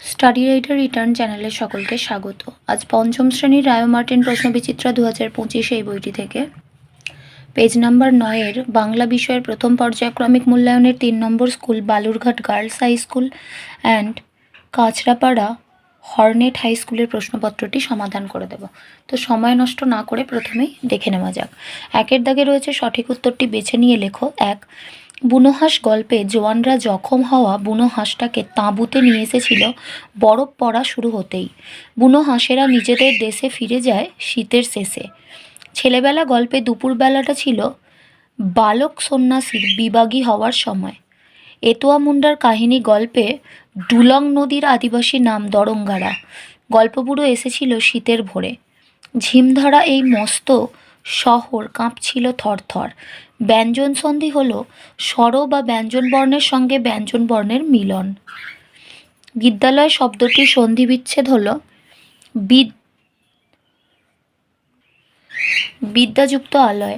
Study writer return চ্যানেলে সকলকে স্বাগত। আজ পঞ্চম শ্রেণীর রায় মার্টিন প্রশ্নবিচিত্রা 2025 এই বইটি থেকে পেজ নাম্বার 9-এর বাংলা বিষয়ের প্রথম পর্যায়ক্রমিক মূল্যায়নের 3 নম্বর school Balurghat girls high school and Kanchrapara Harnett high স্কুলের প্রশ্নপত্রটি সমাধান করে দেব। তো সময় নষ্ট না করে প্রথমেই দেখে নেওয়া যাক। 1-এর দাগে রয়েছে সঠিক উত্তরটি বেছে নিয়ে লেখো। 1, বুনো হাঁস গল্পে জোয়ানরা জখম হওয়া বুনো হাঁসটাকে তাঁবুতে নিয়ে এসেছিল বরফ পড়া শুরু হতেই। বুনো হাঁসেরা নিজেদের দেশে ফিরে যায় শীতের শেষে। ছেলেবেলা গল্পে দুপুরবেলাটা ছিল বালক সন্ন্যাসীর বিবাগী হওয়ার সময়। এতুয়া মুন্ডার কাহিনী গল্পে ডুলং নদীর আদিবাসী নাম দরঙ্গারা। গল্পপুরো এসেছিল শীতের ভোরে। ঝিমধরা এই মস্ত শহর কাঁপছিল থরথর। ব্যঞ্জন সন্ধি হল স্বর বা ব্যঞ্জন বর্ণের সঙ্গে ব্যঞ্জন বর্ণের মিলন। বিদ্যালয় শব্দটির সন্ধি বিচ্ছেদ হল বিদ্যাযুক্ত আলয়।